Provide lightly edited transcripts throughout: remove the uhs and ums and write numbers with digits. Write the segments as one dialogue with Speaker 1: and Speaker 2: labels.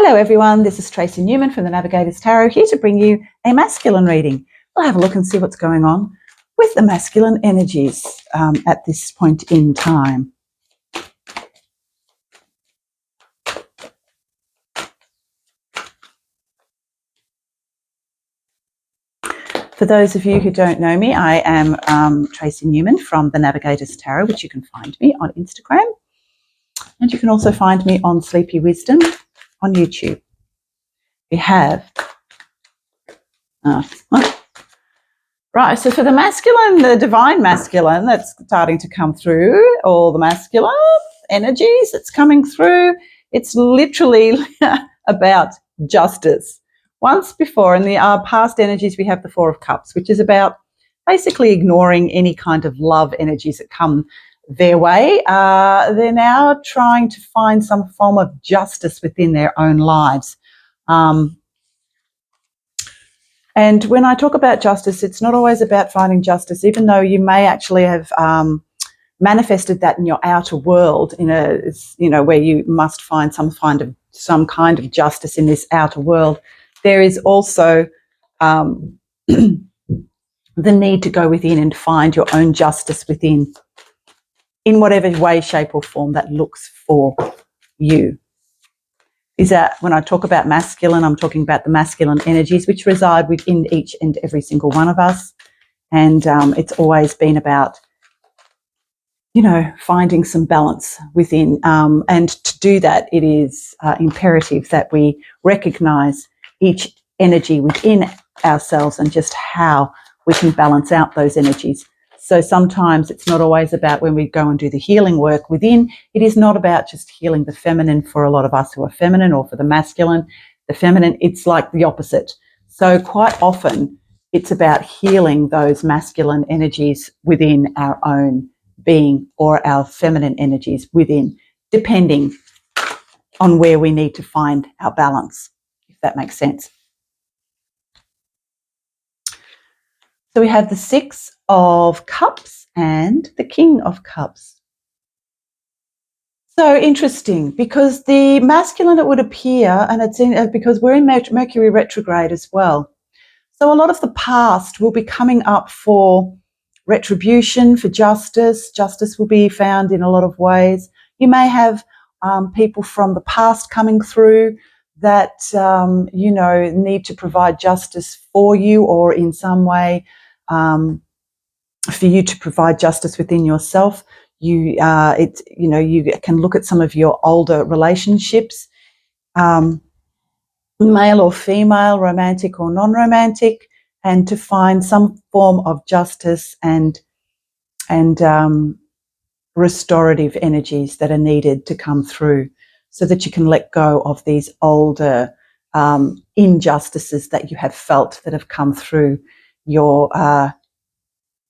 Speaker 1: Hello everyone, this is Tracy Newman from the Navigator's Tarot, here to bring you a masculine reading. We'll have a look and see what's going on with the masculine energies at this point in time. For those of you who don't know me, I am Tracy Newman from the Navigator's Tarot, which you can find me on Instagram. And you can also find me on Sleepy Wisdom on YouTube. We have... Right, so for the masculine, the divine masculine that's starting to come through, all the masculine energies that's coming through, it's literally about justice. Once before, in the past energies, we have the Four of Cups, which is about basically ignoring any kind of love energies that come their way. They're now trying to find some form of justice within their own lives. And when I talk about justice, it's not always about finding justice, even though you may actually have manifested that in your outer world, in a, where you must find some kind of justice in this outer world. There is also the need to go within and find your own justice within, in whatever way, shape, or form that looks for you. Is that when I talk about masculine, I'm talking about the masculine energies which reside within each and every single one of us. And it's always been about, finding some balance within. And to do that, it is imperative that we recognize each energy within ourselves and just how we can balance out those energies. So sometimes it's not always about when we go and do the healing work within, it is not about just healing the feminine for a lot of us who are feminine, or for the masculine, the feminine, it's like the opposite. So quite often it's about healing those masculine energies within our own being, or our feminine energies within, depending on where we need to find our balance, if that makes sense. So we have the Six of Cups and the King of Cups. So interesting, because the masculine, it would appear, and it's because we're in Mercury retrograde as well. So a lot of the past will be coming up for retribution, for justice. Justice will be found in a lot of ways. You may have people from the past coming through that, need to provide justice for you, or in some way for you to provide justice within yourself. You can look at some of your older relationships, male or female, romantic or non-romantic, and to find some form of justice and restorative energies that are needed to come through, so that you can let go of these older injustices that you have felt that have come through your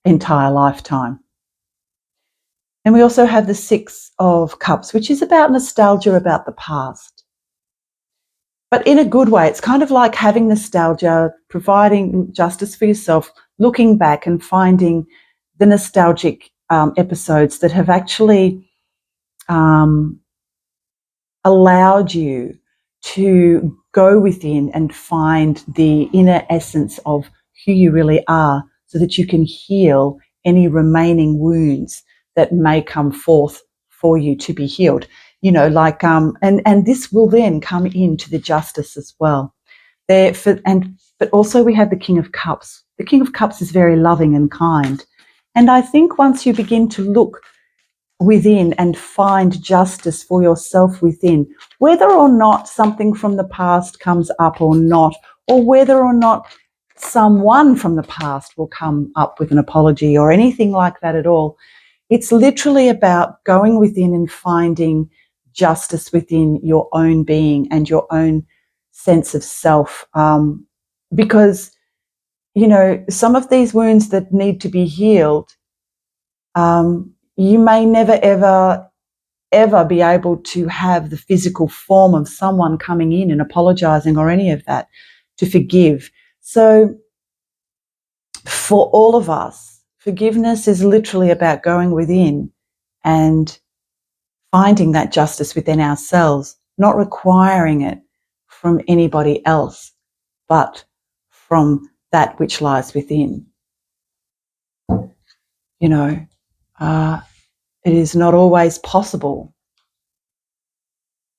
Speaker 1: entire lifetime. And we also have the Six of Cups, which is about nostalgia about the past. But in a good way, it's kind of like having nostalgia, providing justice for yourself, looking back and finding the nostalgic episodes that have actually allowed you to go within and find the inner essence of who you really are, so that you can heal any remaining wounds that may come forth for you to be healed. And this will then come into the justice as well. But also we have the King of Cups. The King of Cups is very loving and kind. And I think once you begin to look within and find justice for yourself within, whether or not something from the past comes up or not, or whether or not someone from the past will come up with an apology or anything like that at all, it's literally about going within and finding justice within your own being and your own sense of self. Because, some of these wounds that need to be healed, you may never, ever be able to have the physical form of someone coming in and apologizing or any of that to forgive. So for all of us, forgiveness is literally about going within and finding that justice within ourselves, not requiring it from anybody else, but from that which lies within. You know, it is not always possible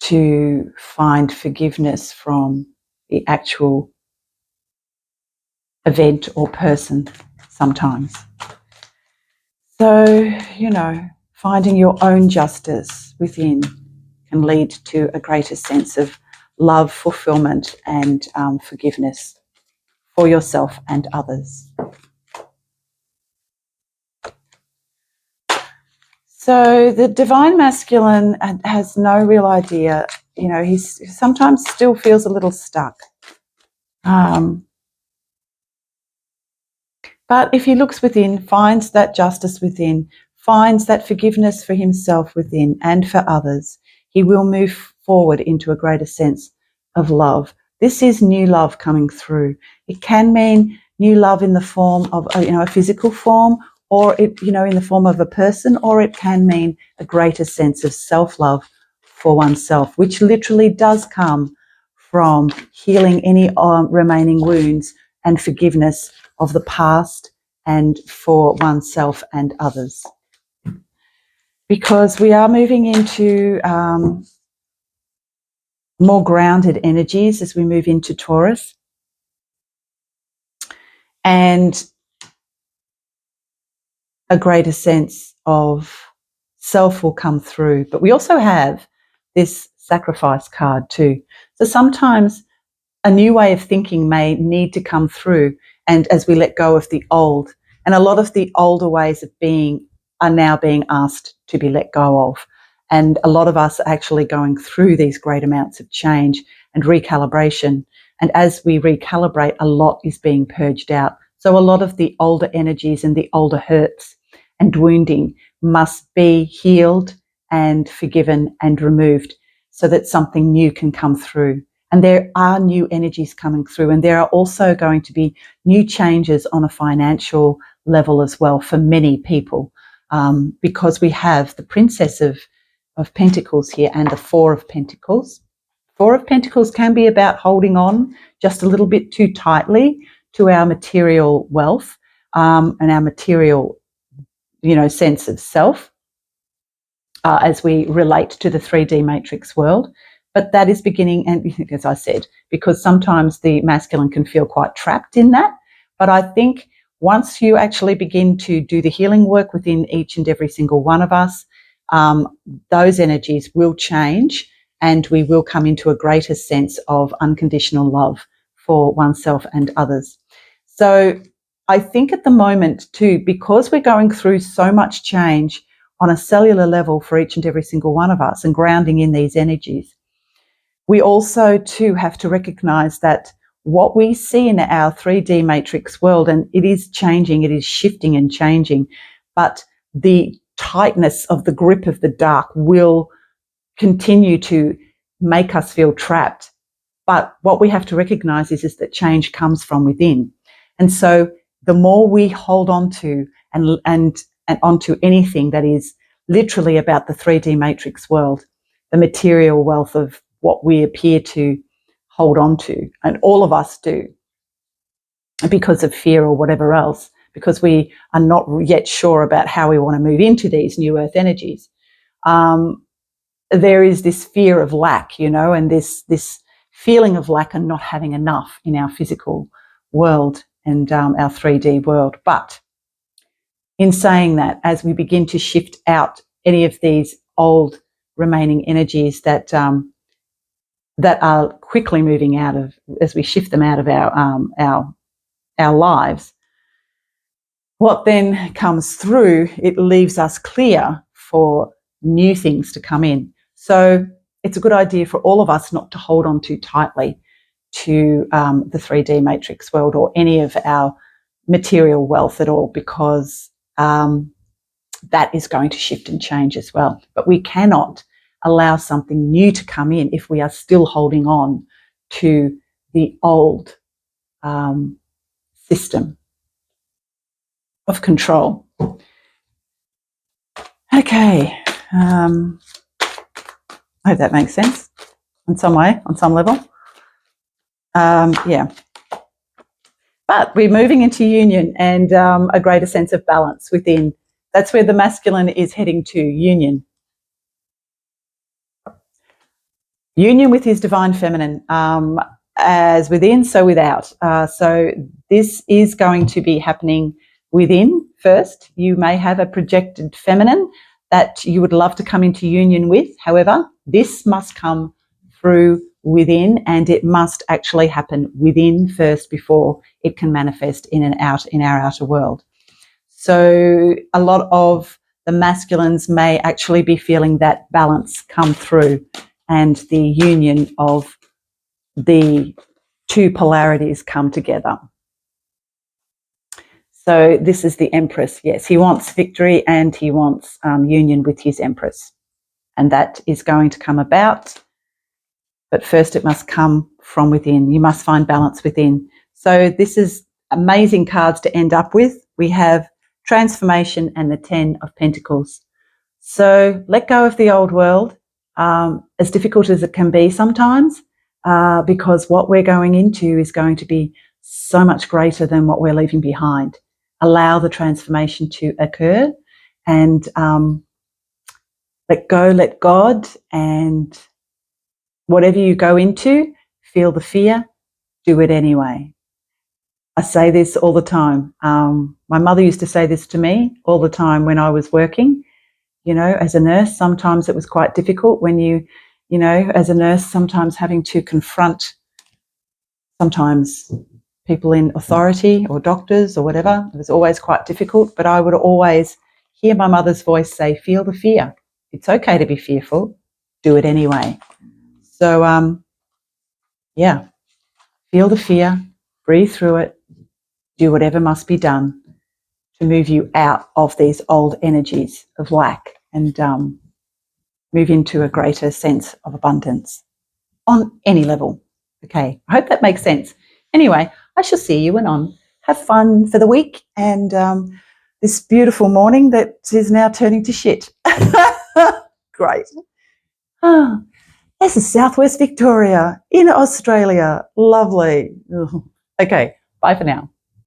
Speaker 1: to find forgiveness from the actual event or person sometimes. So, you know, finding your own justice within can lead to a greater sense of love, fulfillment, and forgiveness for yourself and others. So the divine masculine has no real idea, you know, he sometimes still feels a little stuck. But if he looks within, finds that justice within, finds that forgiveness for himself within and for others, he will move forward into a greater sense of love. This is new love coming through. It can mean new love in the form of, you know, a physical form, or it, you know, in the form of a person, or it can mean a greater sense of self-love for oneself, which literally does come from healing any remaining wounds and forgiveness of the past and for oneself and others. Because we are moving into more grounded energies as we move into Taurus. And a greater sense of self will come through. But we also have this sacrifice card too. So sometimes a new way of thinking may need to come through, and as we let go of the old, and a lot of the older ways of being are now being asked to be let go of. And a lot of us are actually going through these great amounts of change and recalibration. And as we recalibrate, a lot is being purged out. So a lot of the older energies and the older hurts and wounding must be healed and forgiven and removed so that something new can come through. And there are new energies coming through, and there are also going to be new changes on a financial level as well for many people, because we have the Princess of Pentacles here and the Four of Pentacles. Four of Pentacles can be about holding on just a little bit too tightly to our material wealth and our material, you know, sense of self as we relate to the 3D matrix world. But that is beginning, and as I said, because sometimes the masculine can feel quite trapped in that. But I think once you actually begin to do the healing work within each and every single one of us, those energies will change, and we will come into a greater sense of unconditional love for oneself and others. So I think at the moment too, because we're going through so much change on a cellular level for each and every single one of us and grounding in these energies, we also too have to recognize that what we see in our 3D matrix world, and it is changing, it is shifting and changing, but the tightness of the grip of the dark will continue to make us feel trapped. But what we have to recognize is that change comes from within. And so the more we hold on to and onto anything that is literally about the 3D matrix world, the material wealth of what we appear to hold on to, and all of us do, because of fear or whatever else, because we are not yet sure about how we want to move into these new earth energies. There is this fear of lack, you know, and this feeling of lack and not having enough in our physical world and our 3D world. But in saying that, as we begin to shift out any of these old remaining energies that are quickly moving out of, as we shift them out of our lives, what then comes through, it leaves us clear for new things to come in. So it's a good idea for all of us not to hold on too tightly to the 3D matrix world or any of our material wealth at all, because that is going to shift and change as well. But we cannot allow something new to come in if we are still holding on to the old system of control. Okay. I hope that makes sense in some way, on some level. Yeah. But we're moving into union and a greater sense of balance within. That's where the masculine is heading to, union. Union with his divine feminine, as within, so without. So this is going to be happening within first. You may have a projected feminine that you would love to come into union with. However, this must come through within, and it must actually happen within first before it can manifest in and out in our outer world. So a lot of the masculines may actually be feeling that balance come through and the union of the two polarities come together. So this is the Empress. Yes, he wants victory and he wants union with his Empress. And that is going to come about. But first it must come from within. You must find balance within. So this is amazing cards to end up with. We have transformation and the 10 of Pentacles. So let go of the old world, as difficult as it can be sometimes, because what we're going into is going to be so much greater than what we're leaving behind. Allow the transformation to occur and let go, let God, and whatever you go into, feel the fear, do it anyway. I say this all the time. My mother used to say this to me all the time when I was working. You know, as a nurse, sometimes it was quite difficult when you know, as a nurse, sometimes having to confront sometimes people in authority or doctors or whatever. It was always quite difficult, but I would always hear my mother's voice say, feel the fear. It's okay to be fearful. Do it anyway. So, yeah, feel the fear, breathe through it, do whatever must be done to move you out of these old energies of lack and move into a greater sense of abundance on any level. Okay, I hope that makes sense. Anyway, I shall see you anon. Have fun for the week and this beautiful morning that is now turning to shit. Great. This is Southwest Victoria in Australia. Lovely. Okay, bye for now.